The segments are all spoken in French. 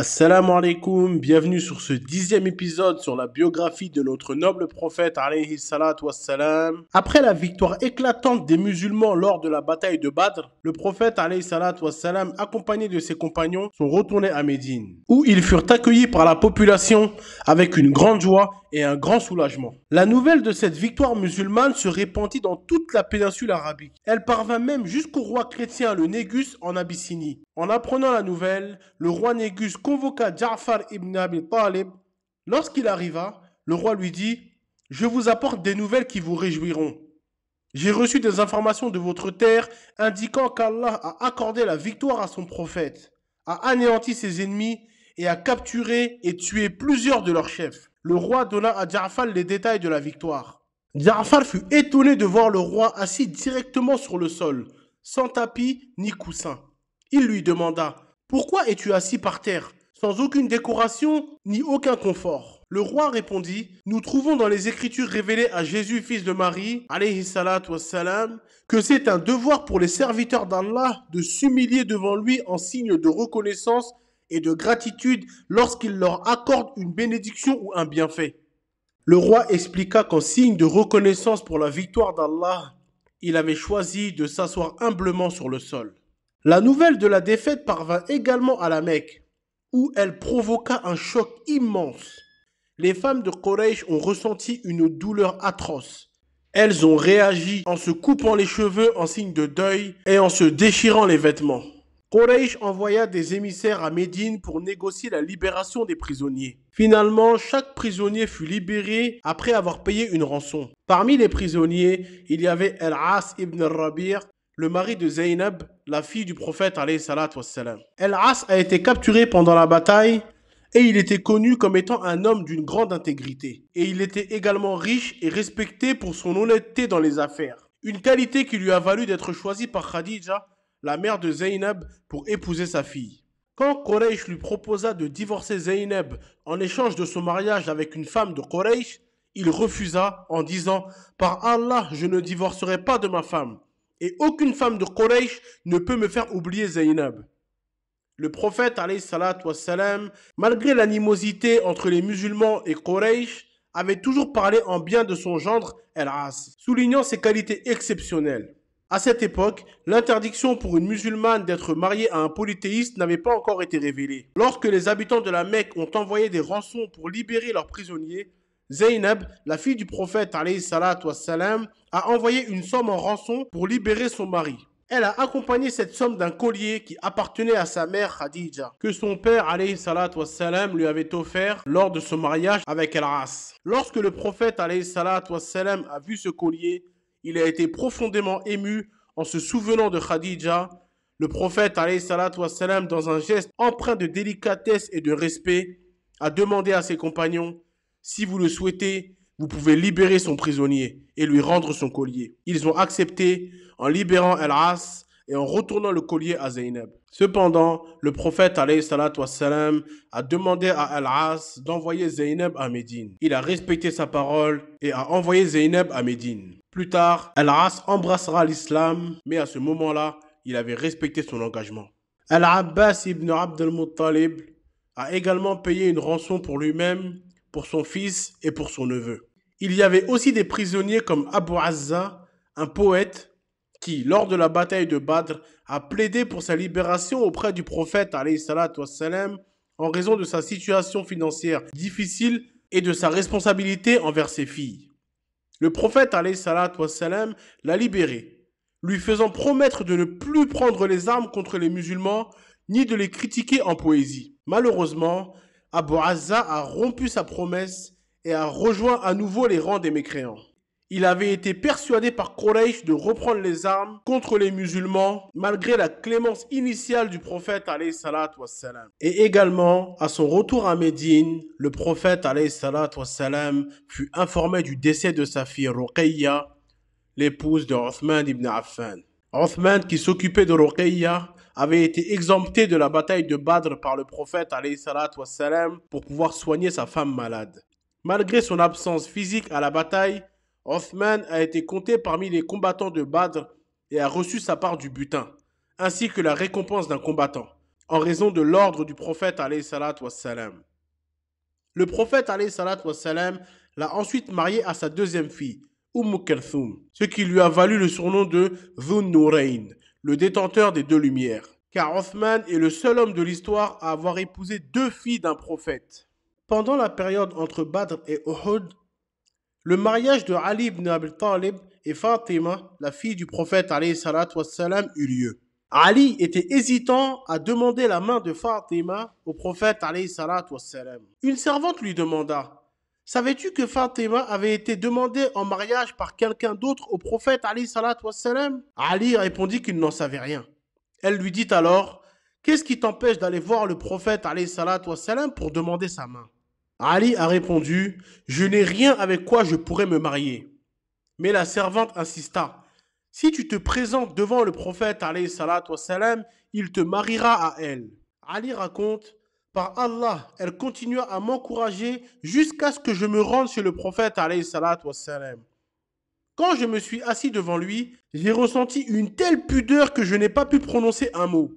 Assalamu alaikum, bienvenue sur ce 10e épisode sur la biographie de notre noble prophète alayhi salatu wassalam. Après la victoire éclatante des musulmans lors de la bataille de Badr, le prophète alayhi salatu wassalam, accompagné de ses compagnons, sont retournés à Médine, où ils furent accueillis par la population avec une grande joie et un grand soulagement. La nouvelle de cette victoire musulmane se répandit dans toute la péninsule arabique. Elle parvint même jusqu'au roi chrétien le Négus en Abyssinie. En apprenant la nouvelle, le roi Négus convoqua Ja'far ibn Abi Talib. Lorsqu'il arriva, le roi lui dit « Je vous apporte des nouvelles qui vous réjouiront. J'ai reçu des informations de votre terre indiquant qu'Allah a accordé la victoire à son prophète, a anéanti ses ennemis et a capturé et tué plusieurs de leurs chefs. » Le roi donna à Ja'far les détails de la victoire. Ja'far fut étonné de voir le roi assis directement sur le sol, sans tapis ni coussin. Il lui demanda « Pourquoi es-tu assis par terre, sans aucune décoration ni aucun confort ?» Le roi répondit « Nous trouvons dans les Écritures révélées à Jésus, fils de Marie, alayhi salatu wassalam, que c'est un devoir pour les serviteurs d'Allah de s'humilier devant lui en signe de reconnaissance et de gratitude lorsqu'il leur accorde une bénédiction ou un bienfait. » Le roi expliqua qu'en signe de reconnaissance pour la victoire d'Allah, il avait choisi de s'asseoir humblement sur le sol. La nouvelle de la défaite parvint également à la Mecque, où elle provoqua un choc immense. Les femmes de Quraysh ont ressenti une douleur atroce. Elles ont réagi en se coupant les cheveux en signe de deuil et en se déchirant les vêtements. Quraysh envoya des émissaires à Médine pour négocier la libération des prisonniers. Finalement, chaque prisonnier fut libéré après avoir payé une rançon. Parmi les prisonniers, il y avait Al-As ibn Rabi', le mari de Zaynab, la fille du prophète alayhi salatu wassalam. Al-As a été capturé pendant la bataille et il était connu comme étant un homme d'une grande intégrité. Et il était également riche et respecté pour son honnêteté dans les affaires. Une qualité qui lui a valu d'être choisi par Khadija, la mère de Zaynab, pour épouser sa fille. Quand Quraysh lui proposa de divorcer Zaynab en échange de son mariage avec une femme de Quraysh, il refusa en disant « Par Allah, je ne divorcerai pas de ma femme. Et aucune femme de Quraysh ne peut me faire oublier Zaynab. » Le prophète, alayhi salatu wassalam, malgré l'animosité entre les musulmans et Quraysh, avait toujours parlé en bien de son gendre Al-As, soulignant ses qualités exceptionnelles. À cette époque, l'interdiction pour une musulmane d'être mariée à un polythéiste n'avait pas encore été révélée. Lorsque les habitants de la Mecque ont envoyé des rançons pour libérer leurs prisonniers, Zaynab, la fille du prophète alayhi salatu wassalam, a envoyé une somme en rançon pour libérer son mari. Elle a accompagné cette somme d'un collier qui appartenait à sa mère Khadija, que son père alayhi salatu wassalam lui avait offert lors de son mariage avec Al-As. Lorsque le prophète alayhi salatu wassalam a vu ce collier, il a été profondément ému en se souvenant de Khadija. Le prophète alayhi salatu wassalam, dans un geste empreint de délicatesse et de respect, a demandé à ses compagnons « Si vous le souhaitez, vous pouvez libérer son prisonnier et lui rendre son collier. » Ils ont accepté en libérant Al-As et en retournant le collier à Zaynab. Cependant, le prophète alayhi salatu wassalam a demandé à Al-As d'envoyer Zaynab à Médine. Il a respecté sa parole et a envoyé Zaynab à Médine. Plus tard, Al-As embrassera l'islam, mais à ce moment-là, il avait respecté son engagement. Al-Abbas ibn Abd al-Muttalib a également payé une rançon pour lui-même, pour son fils et pour son neveu. Il y avait aussi des prisonniers comme Abu Azza, un poète, qui, lors de la bataille de Badr, a plaidé pour sa libération auprès du prophète alayhi salatu wassalam, en raison de sa situation financière difficile et de sa responsabilité envers ses filles. Le prophète alayhi salatu wassalam l'a libéré, lui faisant promettre de ne plus prendre les armes contre les musulmans, ni de les critiquer en poésie. Malheureusement, Abu Azza a rompu sa promesse et a rejoint à nouveau les rangs des mécréants. Il avait été persuadé par Quraysh de reprendre les armes contre les musulmans malgré la clémence initiale du prophète alayhi salatu wassalam. Et également, à son retour à Médine, le prophète alayhi salatu wassalam fut informé du décès de sa fille Ruqayya, l'épouse de Othman ibn Affan. Othman, qui s'occupait de Ruqayya, avait été exempté de la bataille de Badr par le prophète alayhi salatu wassalam pour pouvoir soigner sa femme malade. Malgré son absence physique à la bataille, Othman a été compté parmi les combattants de Badr et a reçu sa part du butin, ainsi que la récompense d'un combattant. en raison de l'ordre du prophète alayhi salatu wassalam. Le prophète alayhi salatu wassalam l'a ensuite mariée à sa deuxième fille, Kalthum, ce qui lui a valu le surnom de Dhun Nurayn, le détenteur des deux lumières. Car Othman est le seul homme de l'histoire à avoir épousé deux filles d'un prophète. Pendant la période entre Badr et Uhud, le mariage de Ali ibn Abi Talib et Fatima, la fille du prophète alayhi salatu wassalam, eut lieu. Ali était hésitant à demander la main de Fatima au prophète alayhi salatu wassalam. Une servante lui demanda: savais-tu que Fatima avait été demandée en mariage par quelqu'un d'autre au prophète alayhi salatu wassalam? Ali répondit qu'il n'en savait rien. Elle lui dit alors: qu'est-ce qui t'empêche d'aller voir le prophète alayhi salatu wassalam pour demander sa main? Ali a répondu: je n'ai rien avec quoi je pourrais me marier. Mais la servante insista: si tu te présentes devant le prophète alayhi salatu wassalam, il te mariera à elle. Ali raconte: par Allah, elle continua à m'encourager jusqu'à ce que je me rende chez le prophète alayhi salatu wassalam. Quand je me suis assis devant lui, j'ai ressenti une telle pudeur que je n'ai pas pu prononcer un mot.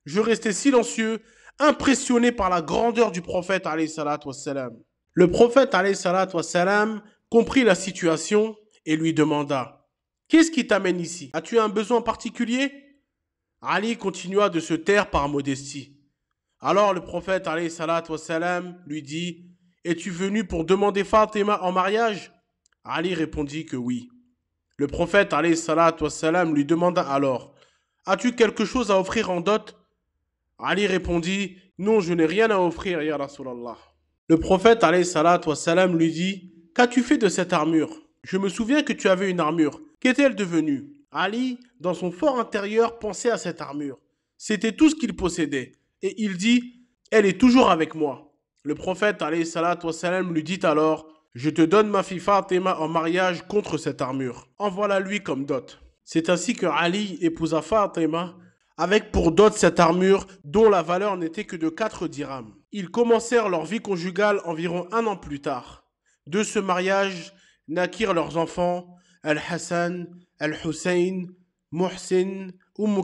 Je restais silencieux, impressionné par la grandeur du prophète alayhi salatu wassalam. Le prophète alayhi salatu wassalam comprit la situation et lui demanda: qu'est-ce qui t'amène ici? As-tu un besoin particulier? Ali continua de se taire par modestie. Alors le prophète alayhi salatu wassalam lui dit: es-tu venu pour demander Fatima en mariage? Ali répondit que oui. Le prophète alayhi salatu wassalam lui demanda alors: as-tu quelque chose à offrir en dot? Ali répondit: non, je n'ai rien à offrir, ya Rasulallah. Le prophète alayhi salatu wassalam lui dit: qu'as-tu fait de cette armure? Je me souviens que tu avais une armure. Qu'est-elle devenue? Ali, dans son fort intérieur, pensait à cette armure. C'était tout ce qu'il possédait. Et il dit: elle est toujours avec moi. Le prophète alayhi salatu wassalam lui dit alors: je te donne ma fille Fatima en mariage contre cette armure. Envoie-la lui comme dot. C'est ainsi que Ali épousa Fatima avec pour dot cette armure dont la valeur n'était que de 4 dirhams. Ils commencèrent leur vie conjugale environ 1 an plus tard. De ce mariage naquirent leurs enfants Al-Hassan, Al-Hussein, Muhsin,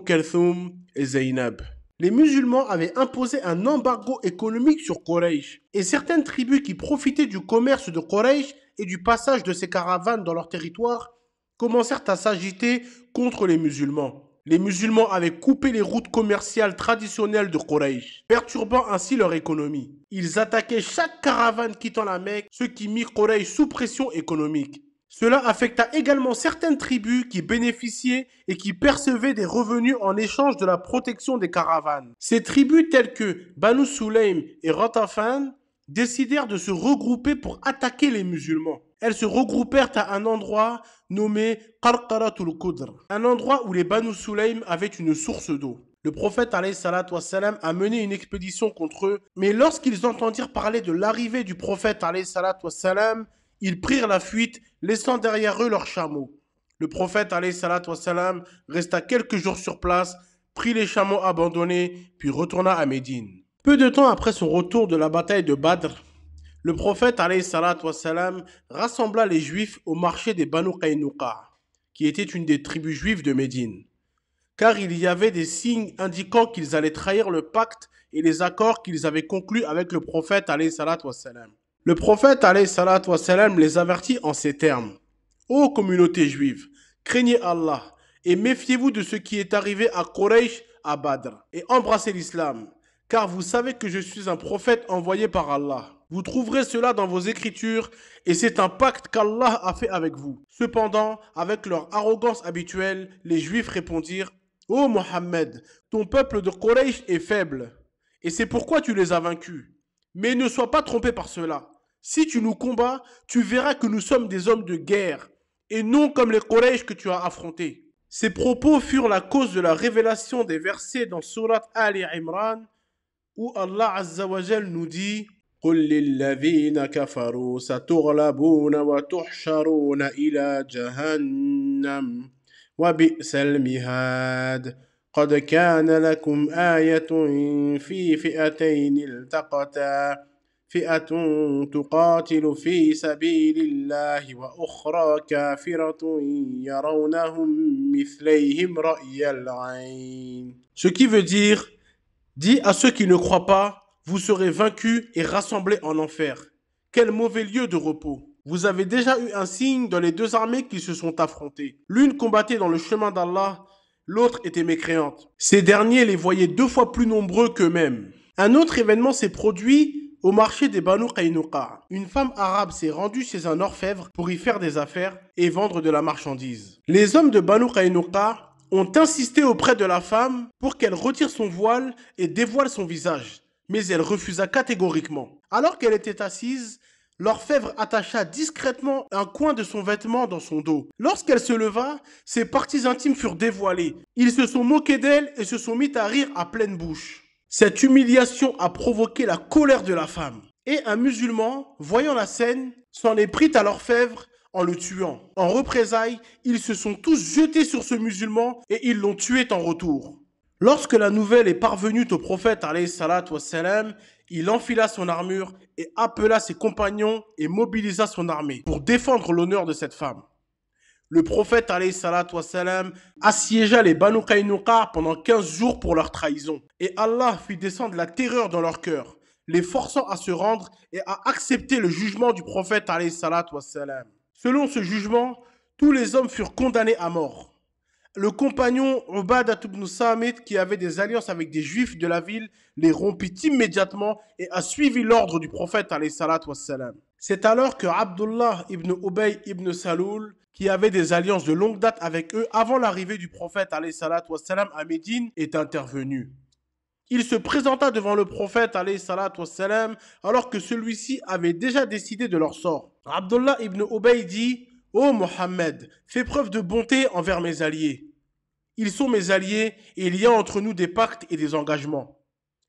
Kalthum et Zainab. Les musulmans avaient imposé un embargo économique sur Quraysh et certaines tribus qui profitaient du commerce de Quraysh et du passage de ces caravanes dans leur territoire commencèrent à s'agiter contre les musulmans. Les musulmans avaient coupé les routes commerciales traditionnelles de Quraysh, perturbant ainsi leur économie. Ils attaquaient chaque caravane quittant la Mecque, ce qui mit Quraysh sous pression économique. Cela affecta également certaines tribus qui bénéficiaient et qui percevaient des revenus en échange de la protection des caravanes. Ces tribus telles que Banu Sulaym et Ratafan décidèrent de se regrouper pour attaquer les musulmans. Elles se regroupèrent à un endroit nommé Qarqaratul Qudr, un endroit où les Banu Sulaym avaient une source d'eau. Le prophète alayhi salatu wassalam a mené une expédition contre eux, mais lorsqu'ils entendirent parler de l'arrivée du prophète alayhi salatu wassalam, ils prirent la fuite, laissant derrière eux leurs chameaux. Le prophète alayhi salatu wassalam resta quelques jours sur place, prit les chameaux abandonnés, puis retourna à Médine. Peu de temps après son retour de la bataille de Badr, le prophète alayhi salatu wassalam rassembla les juifs au marché des Banu Qaynuqa, qui était une des tribus juives de Médine. Car il y avait des signes indiquant qu'ils allaient trahir le pacte et les accords qu'ils avaient conclus avec le prophète alayhi salatu wassalam. Le prophète alayhi salatu wassalam les avertit en ces termes: ô communauté juive, craignez Allah et méfiez-vous de ce qui est arrivé à Quraysh à Badr et embrassez l'islam, car vous savez que je suis un prophète envoyé par Allah. Vous trouverez cela dans vos écritures et c'est un pacte qu'Allah a fait avec vous. Cependant, avec leur arrogance habituelle, les juifs répondirent: ô Mohammed, ton peuple de Quraysh est faible et c'est pourquoi tu les as vaincus. Mais ne sois pas trompé par cela. Si tu nous combats, tu verras que nous sommes des hommes de guerre et non comme les Quraysh que tu as affrontés. Ces propos furent la cause de la révélation des versets dans Surat Ali Imran où Allah Azza wa Jal nous dit: قل للذين كفروا ستغلبون وتحشرون إلى جهنم وبئس المهاد قد كان لكم آية في فئتين التقتا فئة تقاتل في سبيل الله وأخرى كافرة يرونهم مثليهم رأي العين. Ce qui veut dire: Dis à ceux qui ne croient pas, vous serez vaincus et rassemblés en enfer. Quel mauvais lieu de repos. Vous avez déjà eu un signe dans les deux armées qui se sont affrontées. L'une combattait dans le chemin d'Allah, l'autre était mécréante. Ces derniers les voyaient 2 fois plus nombreux qu'eux-mêmes. Un autre événement s'est produit au marché des Banu Qaynuqa. Une femme arabe s'est rendue chez un orfèvre pour y faire des affaires et vendre de la marchandise. Les hommes de Banu Qaynuqa ont insisté auprès de la femme pour qu'elle retire son voile et dévoile son visage. Mais elle refusa catégoriquement. Alors qu'elle était assise, l'orfèvre attacha discrètement un coin de son vêtement dans son dos. Lorsqu'elle se leva, ses parties intimes furent dévoilées. Ils se sont moqués d'elle et se sont mis à rire à pleine bouche. Cette humiliation a provoqué la colère de la femme. Et un musulman, voyant la scène, s'en est pris à l'orfèvre en le tuant. En représailles, ils se sont tous jetés sur ce musulman et ils l'ont tué en retour. Lorsque la nouvelle est parvenue au prophète alayhi salatu wassalam, il enfila son armure et appela ses compagnons et mobilisa son armée pour défendre l'honneur de cette femme. Le prophète alayhi salatu wassalam assiégea les Banu Qaynuqa pendant 15 jours pour leur trahison. Et Allah fit descendre la terreur dans leur cœur, les forçant à se rendre et à accepter le jugement du prophète alayhi salatu wassalam. Selon ce jugement, tous les hommes furent condamnés à mort. Le compagnon Ubadah ibn Samit, qui avait des alliances avec des juifs de la ville, les rompit immédiatement et a suivi l'ordre du prophète alayhi salatu wassalam. C'est alors que Abdullah ibn Ubay ibn Saloul, qui avait des alliances de longue date avec eux avant l'arrivée du prophète alayhi salatu wassalam à Médine, est intervenu. Il se présenta devant le prophète alayhi salatu wassalam alors que celui-ci avait déjà décidé de leur sort. Abdullah ibn Ubay dit: « Ô Mohammed, fais preuve de bonté envers mes alliés. Ils sont mes alliés et il y a entre nous des pactes et des engagements. »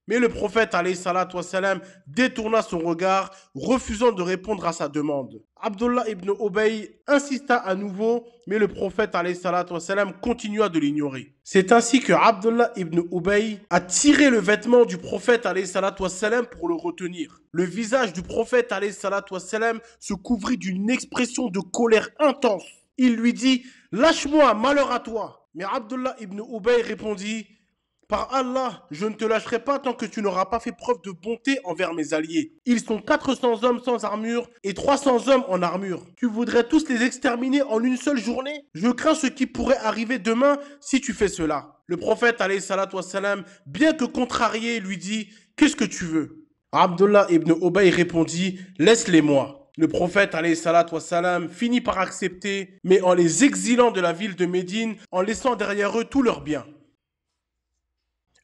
Mais le prophète alayhi salatu wassalam détourna son regard, refusant de répondre à sa demande. Abdullah ibn Ubay insista à nouveau, mais le prophète alayhi salatu wassalam continua de l'ignorer. C'est ainsi que Abdullah ibn Ubay a tiré le vêtement du prophète alayhi salatu wassalam pour le retenir. Le visage du prophète alayhi salatu wassalam se couvrit d'une expression de colère intense. Il lui dit: « Lâche-moi, malheur à toi !» Mais Abdullah ibn Ubay répondit: « Par Allah, je ne te lâcherai pas tant que tu n'auras pas fait preuve de bonté envers mes alliés. Ils sont 400 hommes sans armure et 300 hommes en armure. Tu voudrais tous les exterminer en une seule journée? Je crains ce qui pourrait arriver demain si tu fais cela. » Le prophète, alayhi salatu wassalam, bien que contrarié, lui dit: « Qu'est-ce que tu veux ?» Abdullah ibn Ubay répondit: « Laisse-les-moi. » Le prophète, alayhi salatu wassalam, finit par accepter, mais en les exilant de la ville de Médine, en laissant derrière eux tous leurs biens.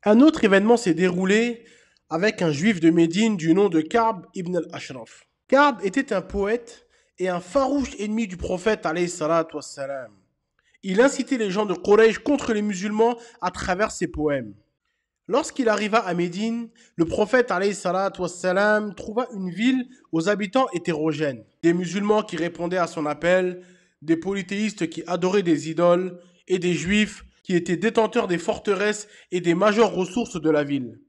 Un autre événement s'est déroulé avec un juif de Médine du nom de Ka'b ibn al-Ashraf. Ka'b était un poète et un farouche ennemi du prophète alayhi salatu wassalam. Il incitait les gens de Quraysh contre les musulmans à travers ses poèmes. Lorsqu'il arriva à Médine, le prophète alayhi salatu wassalam trouva une ville aux habitants hétérogènes. Des musulmans qui répondaient à son appel, des polythéistes qui adoraient des idoles et des juifs qui étaient détenteurs des forteresses et des majeures ressources de la ville.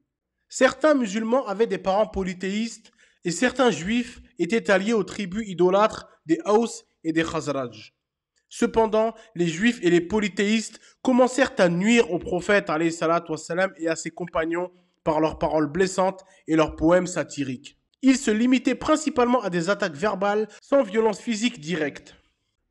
Certains musulmans avaient des parents polythéistes et certains juifs étaient alliés aux tribus idolâtres des Haus et des Khazraj. Cependant, les juifs et les polythéistes commencèrent à nuire au prophète alayhi salatu wassalam et à ses compagnons par leurs paroles blessantes et leurs poèmes satiriques. Ils se limitaient principalement à des attaques verbales sans violence physique directe.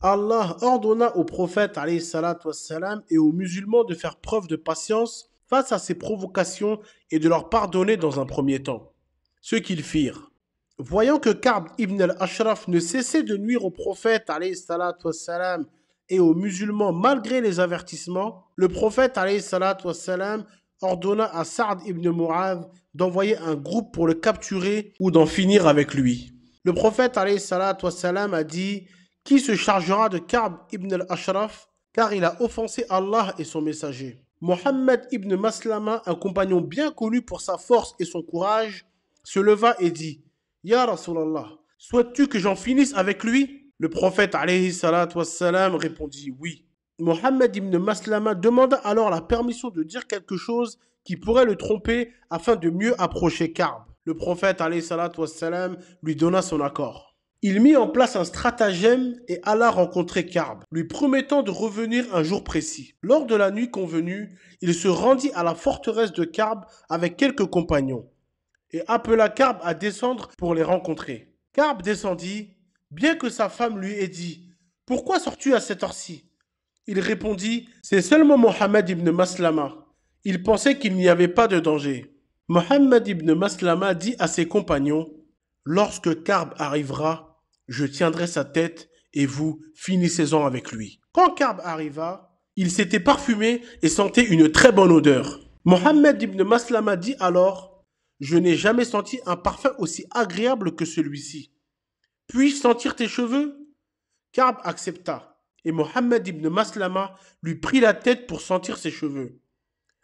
Allah ordonna au prophète alayhi salatu wassalam et aux musulmans de faire preuve de patience face à ces provocations et de leur pardonner dans un premier temps. Ce qu'ils firent. Voyant que Ka'b ibn al-Ashraf ne cessait de nuire au prophète alayhi salatu wassalam et aux musulmans malgré les avertissements, le prophète alayhi salatu wassalam ordonna à Sa'd ibn Mu'adh d'envoyer un groupe pour le capturer ou d'en finir avec lui. Le prophète alayhi salatu wassalam a dit: « Qui se chargera de Ka'b ibn al-Ashraf, car il a offensé Allah et son messager. » Mohammed ibn Maslama, un compagnon bien connu pour sa force et son courage, se leva et dit: « Ya Rasulallah, souhaites-tu que j'en finisse avec lui ?» Le prophète alayhi salatu wassalam répondit: « Oui. » Mohammed ibn Maslama demanda alors la permission de dire quelque chose qui pourrait le tromper afin de mieux approcher Ka'b. Le prophète alayhi salatu wassalam lui donna son accord. Il mit en place un stratagème et alla rencontrer Ka'b, lui promettant de revenir un jour précis. Lors de la nuit convenue, il se rendit à la forteresse de Ka'b avec quelques compagnons et appela Ka'b à descendre pour les rencontrer. Ka'b descendit, bien que sa femme lui ait dit « Pourquoi sors-tu à cette heure-ci » Il répondit « C'est seulement Mohammed ibn Maslama. » Il pensait qu'il n'y avait pas de danger. Mohammed ibn Maslama dit à ses compagnons « Lorsque Ka'b arrivera, je tiendrai sa tête et vous finissez-en avec lui. » Quand Ka'b arriva, il s'était parfumé et sentait une très bonne odeur. Mohammed ibn Maslama dit alors « Je n'ai jamais senti un parfum aussi agréable que celui-ci. Puis-je sentir tes cheveux ?» Ka'b accepta et Mohammed ibn Maslama lui prit la tête pour sentir ses cheveux.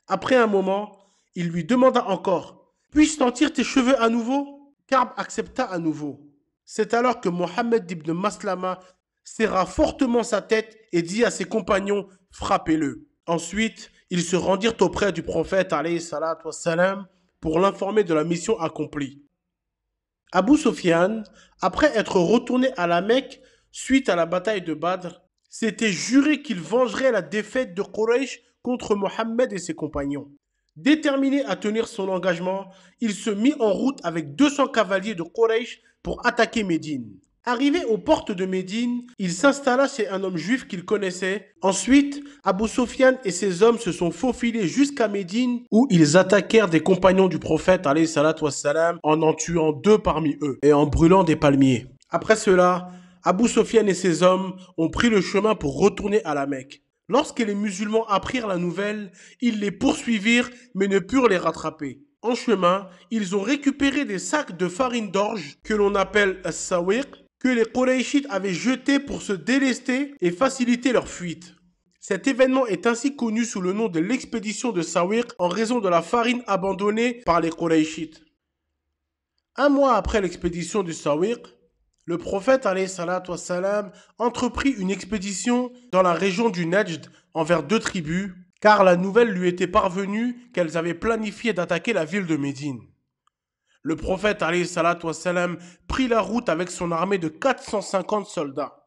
Après un moment, il lui demanda encore « Puis-je sentir tes cheveux à nouveau ?» Ka'b accepta à nouveau. C'est alors que Mohammed ibn Maslama serra fortement sa tête et dit à ses compagnons « Frappez-le ». Ensuite, ils se rendirent auprès du prophète alayhi salatu wassalam, pour l'informer de la mission accomplie. Abu Sufyan, après être retourné à la Mecque suite à la bataille de Badr, s'était juré qu'il vengerait la défaite de Quraysh contre Mohammed et ses compagnons. Déterminé à tenir son engagement, il se mit en route avec 200 cavaliers de Quraysh pour attaquer Médine. Arrivé aux portes de Médine, il s'installa chez un homme juif qu'il connaissait. Ensuite, Abu Sufyan et ses hommes se sont faufilés jusqu'à Médine où ils attaquèrent des compagnons du prophète alayhi salatu wassalam, en tuant 2 parmi eux et en brûlant des palmiers. Après cela, Abu Sufyan et ses hommes ont pris le chemin pour retourner à la Mecque. Lorsque les musulmans apprirent la nouvelle, ils les poursuivirent mais ne purent les rattraper. En chemin, ils ont récupéré des sacs de farine d'orge que l'on appelle as-sawiq, que les Qurayshites avaient jetés pour se délester et faciliter leur fuite. Cet événement est ainsi connu sous le nom de l'expédition de Sawiq en raison de la farine abandonnée par les Qurayshites. Un mois après l'expédition du Sawiq, le prophète alayhi salatu wassalam entreprit une expédition dans la région du Najd envers 2 tribus, car la nouvelle lui était parvenue qu'elles avaient planifié d'attaquer la ville de Médine. Le prophète alayhi salatu wassalam prit la route avec son armée de 450 soldats.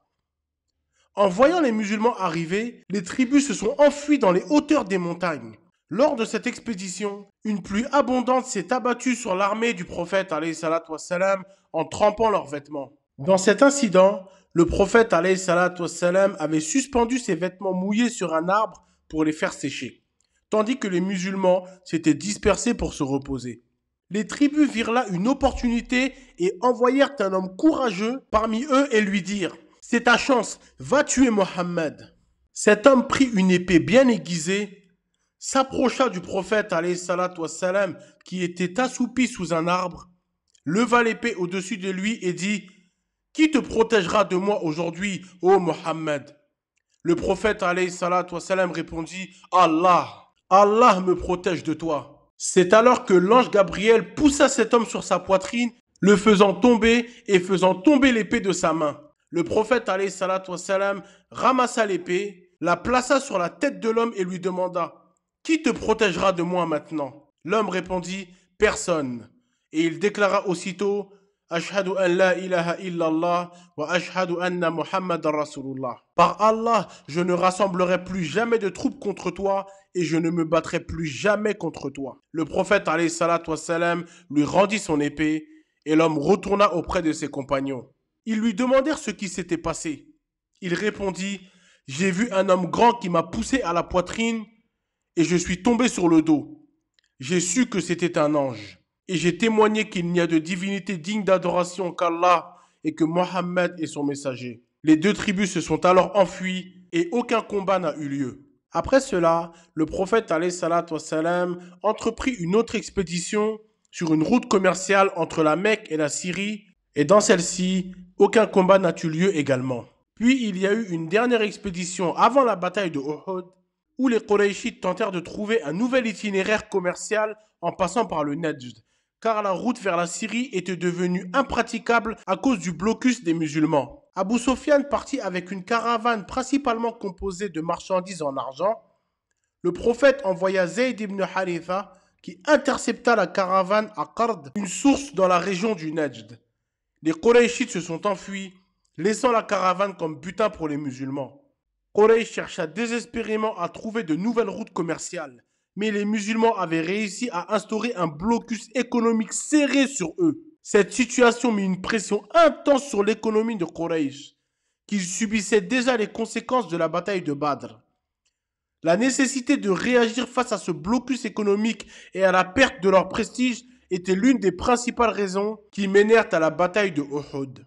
En voyant les musulmans arriver, les tribus se sont enfuies dans les hauteurs des montagnes. Lors de cette expédition, une pluie abondante s'est abattue sur l'armée du prophète alayhi salatu wassalam en trempant leurs vêtements. Dans cet incident, le prophète alayhi salatu wassalam avait suspendu ses vêtements mouillés sur un arbre pour les faire sécher, tandis que les musulmans s'étaient dispersés pour se reposer. Les tribus virent là une opportunité et envoyèrent un homme courageux parmi eux et lui dirent « C'est ta chance, va tuer Mohammed ». Cet homme prit une épée bien aiguisée, s'approcha du prophète alayhi salatu wassalam qui était assoupi sous un arbre, leva l'épée au-dessus de lui et dit « Qui te protégera de moi aujourd'hui, ô Mohammed ?» Le prophète alayhi salatu wassalam répondit « Allah, Allah me protège de toi ». C'est alors que l'ange Gabriel poussa cet homme sur sa poitrine, le faisant tomber et faisant tomber l'épée de sa main. Le prophète alayhi salatu wassalam ramassa l'épée, la plaça sur la tête de l'homme et lui demanda « Qui te protégera de moi maintenant ?» L'homme répondit « Personne ». Et il déclara aussitôt « Ashhadu an la ilaha illallah wa ashhadu anna Muhammadan Rasulullah » Par Allah, je ne rassemblerai plus jamais de troupes contre toi et je ne me battrai plus jamais contre toi. Le prophète alayhi salatu wassalam lui rendit son épée et l'homme retourna auprès de ses compagnons. Ils lui demandèrent ce qui s'était passé. Il répondit « J'ai vu un homme grand qui m'a poussé à la poitrine et je suis tombé sur le dos. J'ai su que c'était un ange et j'ai témoigné qu'il n'y a de divinité digne d'adoration qu'Allah et que Mohammed est son messager. » Les 2 tribus se sont alors enfuies et aucun combat n'a eu lieu. Après cela, le prophète alayhi salatu wassalam entreprit une autre expédition sur une route commerciale entre la Mecque et la Syrie, et dans celle-ci, aucun combat n'a eu lieu également. Puis il y a eu une dernière expédition avant la bataille de Uhud, où les Qurayshites tentèrent de trouver un nouvel itinéraire commercial en passant par le Najd, car la route vers la Syrie était devenue impraticable à cause du blocus des musulmans. Abu Sufyan partit avec une caravane principalement composée de marchandises en argent. Le prophète envoya Zayd ibn Haritha qui intercepta la caravane à Qard, une source dans la région du Najd. Les Qurayshites se sont enfuis, laissant la caravane comme butin pour les musulmans. Quraysh chercha désespérément à trouver de nouvelles routes commerciales, mais les musulmans avaient réussi à instaurer un blocus économique serré sur eux. Cette situation mit une pression intense sur l'économie de Quraysh, qui subissait déjà les conséquences de la bataille de Badr. La nécessité de réagir face à ce blocus économique et à la perte de leur prestige était l'une des principales raisons qui menèrent à la bataille de Uhud.